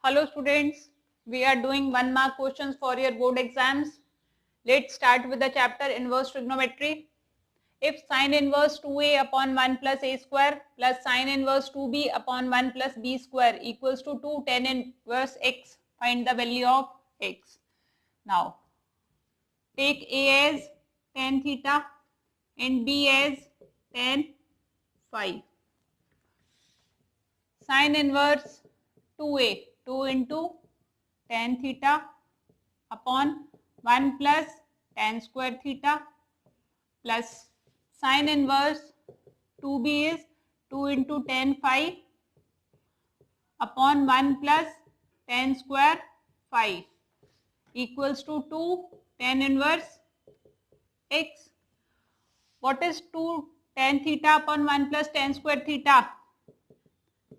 Hello students, we are doing 1 mark questions for your board exams. Let's start with the chapter inverse trigonometry. If sin inverse 2a upon 1 plus a square plus sin inverse 2b upon 1 plus b square equals to 2 tan inverse x, find the value of x. Now, take a as tan theta and b as tan phi. Sin inverse 2a, 2 into tan theta upon 1 plus tan square theta plus sin inverse 2b is 2 into tan phi upon 1 plus tan square phi equals to 2 tan inverse x. What is 2 tan theta upon 1 plus tan square theta?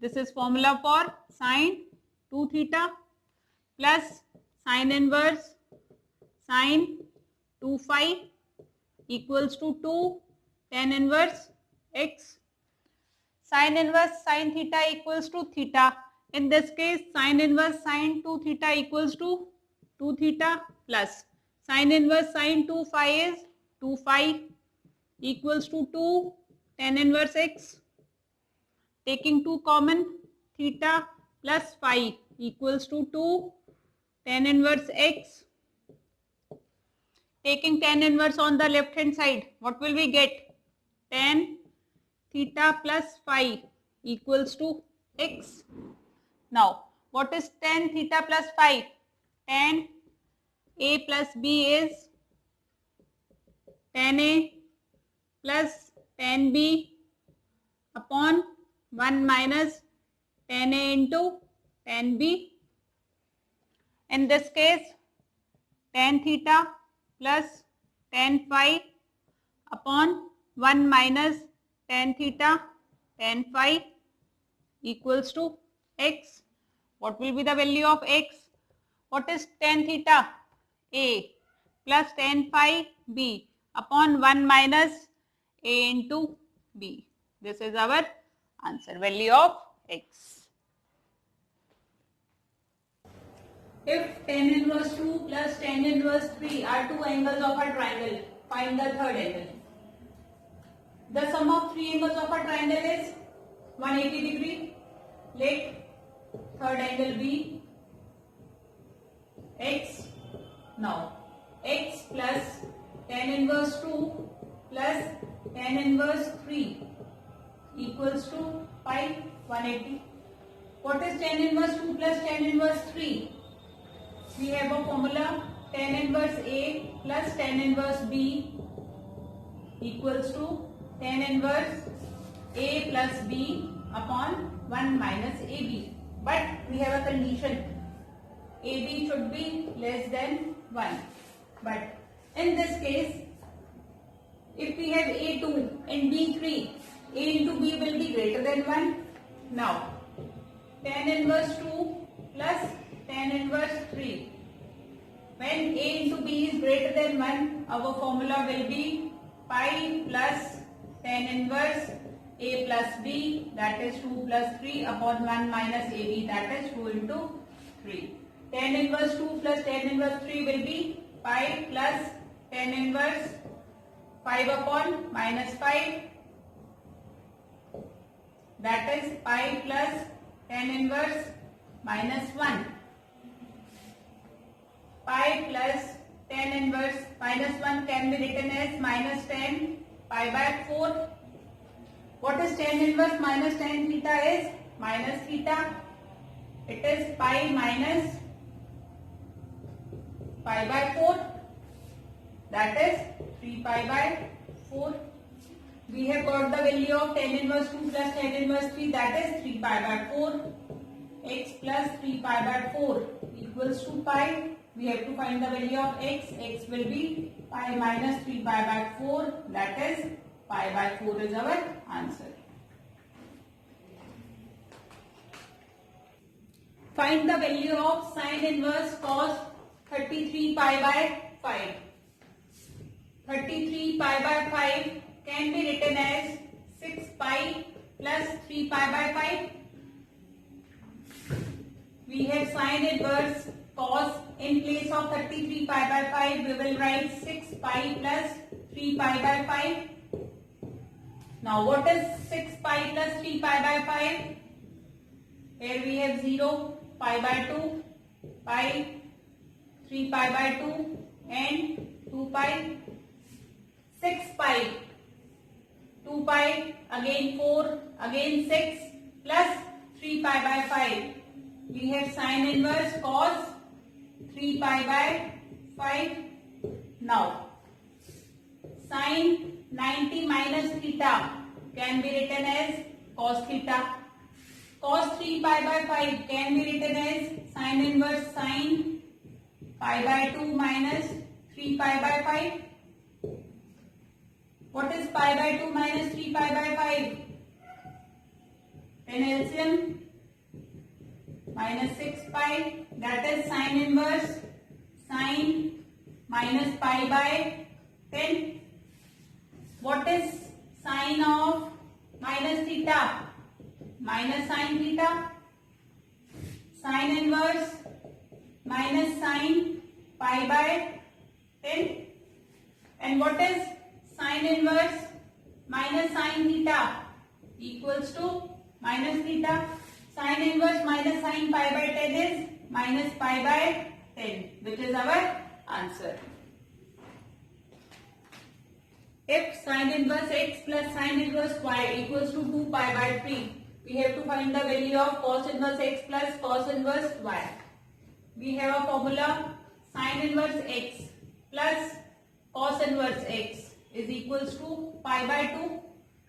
This is formula for sin 2 theta plus sin inverse sin 2 phi equals to 2 tan inverse x. Sin inverse sin theta equals to theta. In this case, sin inverse sin 2 theta equals to 2 theta plus sin inverse sin 2 phi is 2 phi equals to 2 tan inverse x. Taking 2 common, theta plus phi equals to 2 tan inverse x. Taking tan inverse on the left hand side, what will we get? Tan theta plus phi equals to x. Now, what is tan theta plus phi? Tan a plus b is tan a plus tan b upon 1 minus tan a into tan b. In this case, tan theta plus tan phi upon 1 minus tan theta tan phi equals to x. What will be the value of x? What is tan theta? A plus tan phi b upon 1 minus a into b. This is our answer, value of x. If tan inverse 2 plus tan inverse 3 are two angles of a triangle, find the third angle. The sum of three angles of a triangle is 180 degree. Let third angle be x. Now, x plus tan inverse 2 plus tan inverse 3 equals to pi 180. What is tan inverse 2 plus tan inverse 3? We have a formula tan inverse A plus tan inverse B equals to tan inverse A plus B upon 1 minus AB. But we have a condition, AB should be less than 1. But in this case, if we have A2 and B3, A into B will be greater than 1. Now, tan inverse 2 plus tan inverse 3. When A into B is greater than 1, our formula will be pi plus tan inverse A plus B, that is 2 plus 3 upon 1 minus AB, that is 2 into 3. Tan inverse 2 plus tan inverse 3 will be pi plus tan inverse 5 upon minus 5, that is pi plus tan inverse minus 1. Pi plus tan inverse minus 1 can be written as minus tan pi by 4. What is tan inverse minus tan theta is? Minus theta. It is pi minus pi by 4. That is 3 pi by 4. We have got the value of tan inverse 2 plus tan inverse 3, that is 3 pi by 4. X plus 3 pi by 4 equals to pi. We have to find the value of x. X will be pi minus 3 pi by 4, that is pi by 4 is our answer. Find the value of sin inverse cos 33 pi by 5. 33 pi by 5 can be written as 6 pi plus 3 pi by 5. we have sin inverse cos. In place of 33 pi by 5, we will write 6 pi plus 3 pi by 5. Now what is 6 pi plus 3 pi by 5? Here we have 0, pi by 2, pi, 3 pi by 2 and 2 pi. 6 pi, 2 pi, again 4, again 6 plus 3 pi by 5. We have sin inverse cos 3 pi by 5. Now sin 90 minus theta can be written as cos theta. Cos 3 pi by 5 can be written as sin inverse sin pi by 2 minus 3 pi by 5. What is pi by 2 minus 3 pi by 5? Then LCM minus 6 pi, that is sin inverse sin minus pi by 10. What is sin of minus theta? Minus sin theta. Sin inverse minus sin pi by 10. And what is sin inverse minus sin theta? Equals to minus theta. Sin inverse minus sin pi by 10 is minus pi by 10, which is our answer. If sin inverse x plus sin inverse y equals to 2 pi by 3, we have to find the value of cos inverse x plus cos inverse y. We have a formula, sin inverse x plus cos inverse x is equals to pi by 2.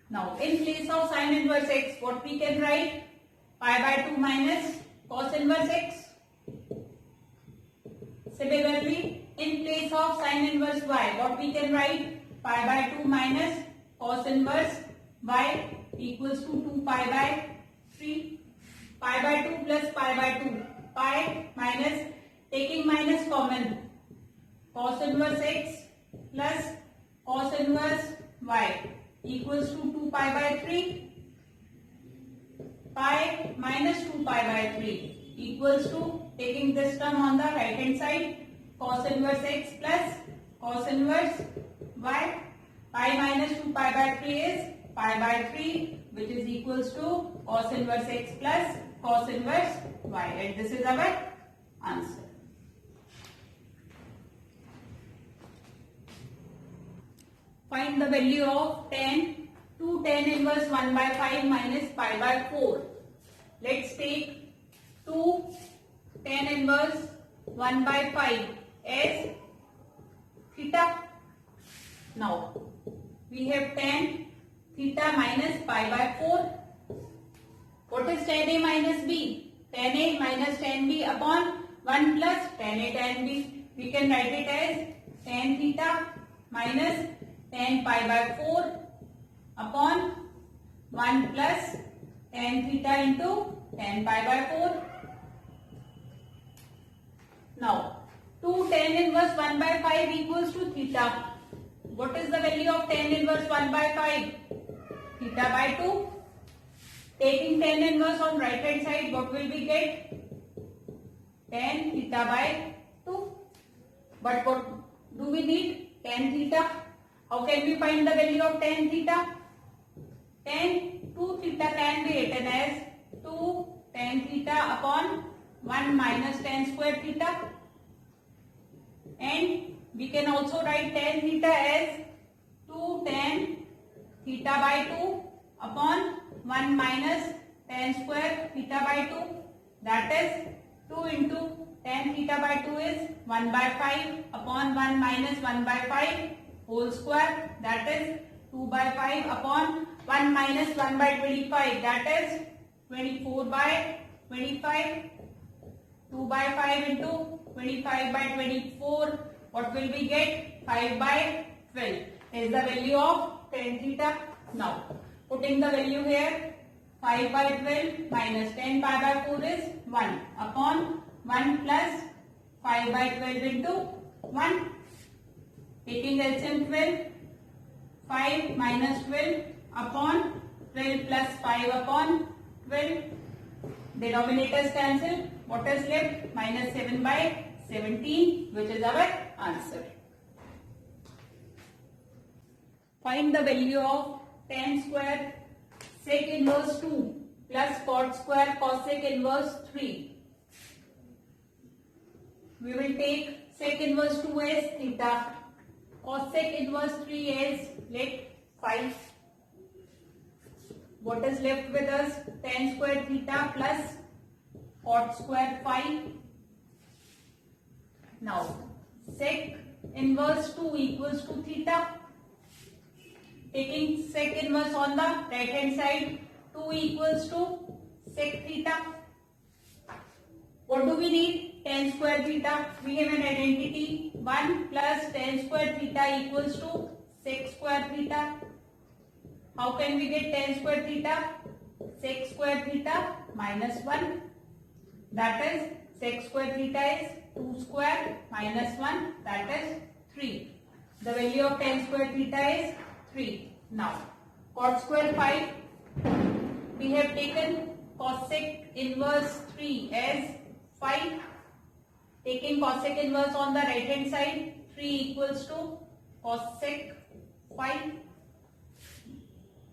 Now in place of sin inverse x, what we can write? Pi by 2 minus cos inverse x. Similarly, in place of sin inverse y, what we can write? Pi by 2 minus cos inverse y equals to 2 pi by 3. Pi by 2 plus pi by 2. Pi minus, taking minus common, cos inverse x plus cos inverse y equals to 2 pi by 3. Pi minus 2 pi by 3 equals to, taking this term on the right hand side, cos inverse x plus cos inverse y. Pi minus 2 pi by 3 is pi by 3, which is equals to cos inverse x plus cos inverse y, and this is our answer. Find the value of tan 2 tan inverse 1 by 5 minus pi by 4. Let's take 2 tan inverse 1 by 5 as theta. Now we have tan theta minus pi by 4. What is tan A minus B? Tan A minus tan B upon 1 plus tan A tan B. We can write it as tan theta minus tan pi by 4 upon 1 plus tan theta into tan pi by 4. Now 2 tan inverse 1 by 5 equals to theta. What is the value of tan inverse 1 by 5? Theta by 2. Taking tan inverse on right hand side, what will we get? Tan theta by 2. But what do we need? Tan theta. How can we find the value of tan theta? Tan 2 theta can be written as 2 tan theta upon 1 minus tan square theta. And we can also write tan theta as 2 tan theta by 2 upon 1 minus tan square theta by 2. That is 2 into tan theta by 2 is 1 by 5 upon 1 minus 1 by 5 whole square. That is 2 by 5 upon 1 minus 1 by 25. That is 24 by 25. 2 by 5 into 25 by 24. What will we get? 5 by 12 is the value of tan theta. Now putting the value here, 5 by 12 minus 10 pi by 4 is 1 upon 1 plus 5 by 12 into 1. Taking LCM 12, 5 minus 12 upon 12 plus 5 upon 12. Denominators cancel. What is left? Minus 7 by 17, which is our answer. Find the value of tan square sec inverse 2 plus cot square cosec inverse 3. We will take sec inverse 2 as theta, cosec inverse 3 as let phi. What is left with us? Tan square theta plus cot square phi. Now sec inverse 2 equals to theta. Taking sec inverse on the right hand side, 2 equals to sec theta. What do we need? Tan square theta. We have an identity 1 plus tan square theta equals to sec square theta. How can we get tan square theta? Sec square theta minus 1. That is sec square theta is 2 square minus 1, that is 3. The value of tan square theta is 3. Now cot square phi, we have taken cosec inverse 3 as phi. Taking cosec inverse on the right hand side, 3 equals to cosec phi.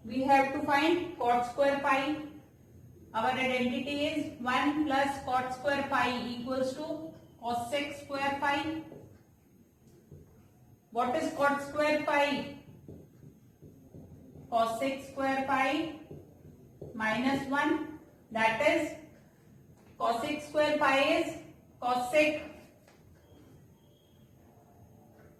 We have to find cot square phi. Our identity is 1 plus cot square phi equals to cosec square phi. What is cot square phi? Cosec square phi minus 1, that is cosec square phi is cosec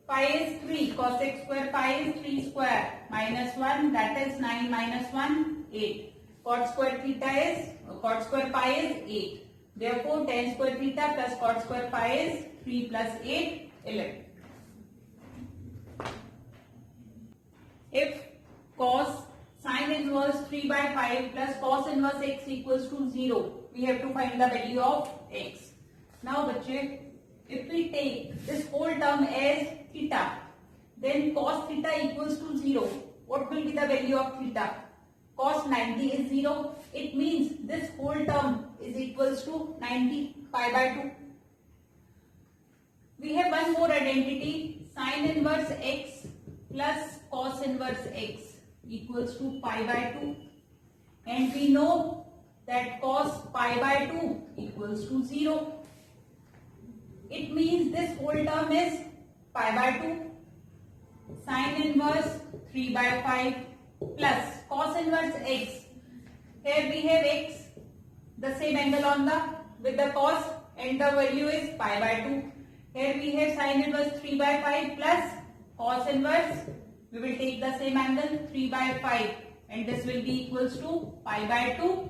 phi is 3, cosec square phi is 3 square minus 1, that is 9 minus 1, 8. Cot square theta is cot square pi is 8. Therefore tan square theta plus cot square pi is 3 plus 8, 11. If cos sin inverse 3 by 5 plus cos inverse x equals to 0, we have to find the value of x. Now बच्चे, if we take this whole term as theta, then cos theta equals to 0. What will be the value of theta? Cos 90 is 0. It means this whole term is equals to 90 pi by 2. We have one more identity, sin inverse x plus cos inverse x equals to pi by 2, and we know that cos pi by 2 equals to 0. It means this whole term is pi by 2. Sin inverse 3 by 5 plus cos inverse x. Here we have x, the same angle on the with the cos, and the value is pi by 2. Here we have sin inverse 3 by 5 plus cos inverse. We will take the same angle 3 by 5, and this will be equals to pi by 2.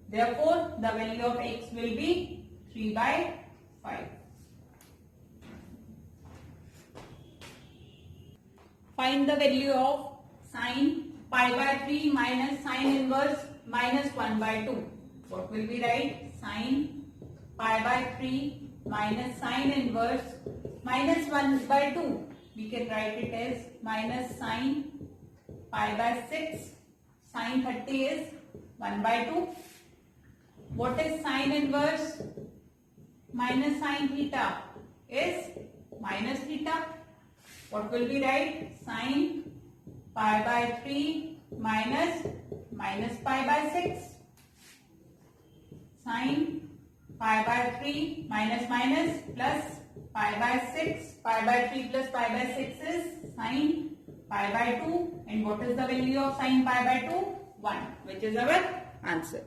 Therefore, the value of x will be 3 by 5. Find the value of sin pi by 3 minus sin inverse minus 1 by 2. What will we write? Sin pi by 3 minus sin inverse minus 1 by 2. We can write it as minus sin pi by 6. Sin 30 is 1 by 2. What is sin inverse minus sin theta? Is minus theta. What will we write? Sin pi by 3 minus pi by 6. Sin pi by 3 minus plus pi by 6. Pi by 3 plus pi by 6 is sin pi by 2. And what is the value of sin pi by 2? 1, which is our answer.